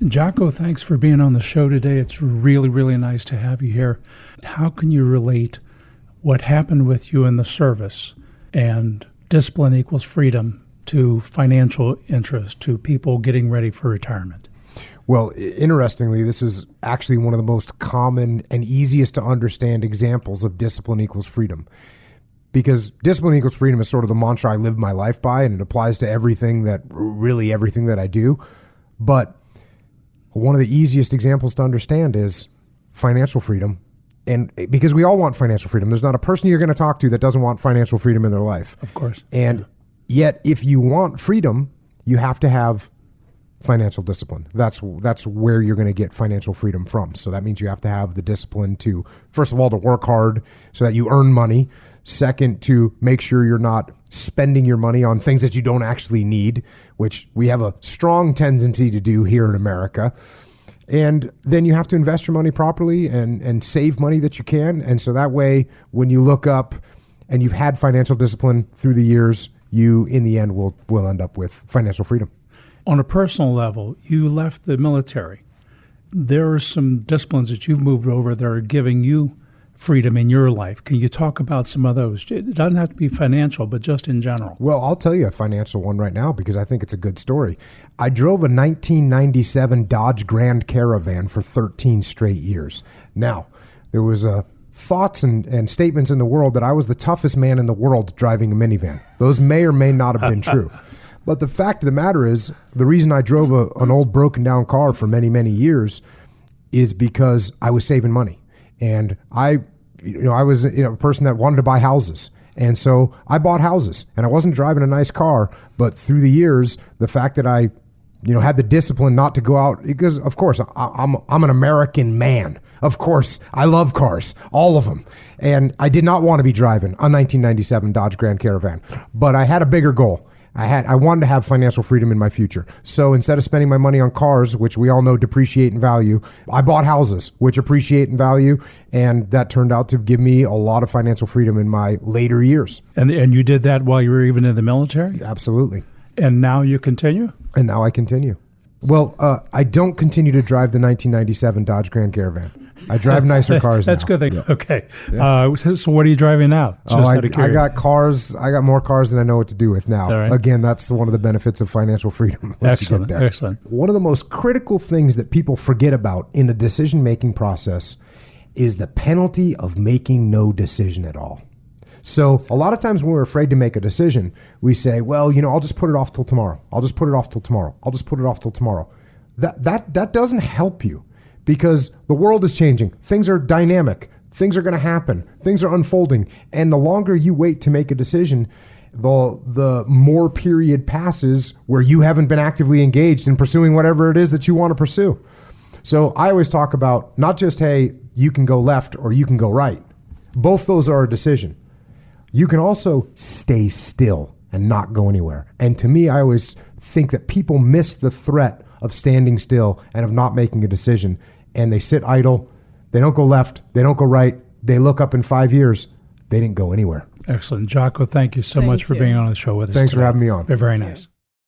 Jocko, thanks for being on the show today. It's really, really nice to have you here. How can you relate what happened with you in the service and discipline equals freedom to financial interest, to people getting ready for retirement? Well, interestingly, this is actually one of the most common and easiest to understand examples of discipline equals freedom. Because discipline equals freedom is sort of the mantra I live my life by, and it applies to everything that I do. But one of the easiest examples to understand is financial freedom. And because we all want financial freedom, there's not a person you're going to talk to that doesn't want financial freedom in their life. Of course. And yet, if you want freedom, you have to have financial discipline. That's where you're going to get financial freedom from. So that means you have to have the discipline to, first of all, to work hard so that you earn money. Second, to make sure you're not spending your money on things that you don't actually need, which we have a strong tendency to do here in America. And then you have to invest your money properly and save money that you can. And so that way, when you look up and you've had financial discipline through the years, you, in the end, will end up with financial freedom. On a personal level, you left the military. There are some disciplines that you've moved over that are giving you freedom in your life. Can you talk about some of those? It doesn't have to be financial, but just in general. Well, I'll tell you a financial one right now because I think it's a good story. I drove a 1997 Dodge Grand Caravan for 13 straight years. Now, there was thoughts and statements in the world that I was the toughest man in the world driving a minivan. Those may or may not have been true. But the fact of the matter is, the reason I drove an old broken down car for many, many years is because I was saving money. And I was a person that wanted to buy houses. And so I bought houses, and I wasn't driving a nice car, but through the years, the fact that I had the discipline not to go out, because of course I'm an American man. Of course, I love cars, all of them. And I did not want to be driving a 1997 Dodge Grand Caravan, but I had a bigger goal. I wanted to have financial freedom in my future. So instead of spending my money on cars, which we all know depreciate in value, I bought houses, which appreciate in value. And that turned out to give me a lot of financial freedom in my later years. And you did that while you were even in the military? Absolutely. And now you continue? And now I continue. Well, I don't continue to drive the 1997 Dodge Grand Caravan. I drive nicer cars now. That's a good thing. Yeah. Okay. Yeah. So what are you driving now? I got cars. I got more cars than I know what to do with now. Right. Again, that's one of the benefits of financial freedom. Excellent. Excellent. One of the most critical things that people forget about in the decision-making process is the penalty of making no decision at all. So a lot of times when we're afraid to make a decision, we say, well, I'll just put it off till tomorrow. I'll just put it off till tomorrow. I'll just put it off till tomorrow. That doesn't help you because the world is changing. Things are dynamic. Things are going to happen. Things are unfolding. And the longer you wait to make a decision, the more period passes where you haven't been actively engaged in pursuing whatever it is that you want to pursue. So I always talk about not just, hey, you can go left or you can go right. Both those are a decision. You can also stay still and not go anywhere. And to me, I always think that people miss the threat of standing still and of not making a decision. And they sit idle. They don't go left. They don't go right. They look up in 5 years. They didn't go anywhere. Excellent. Jocko, thank you so much for being on the show with us Thanks today. for having me on. Very nice.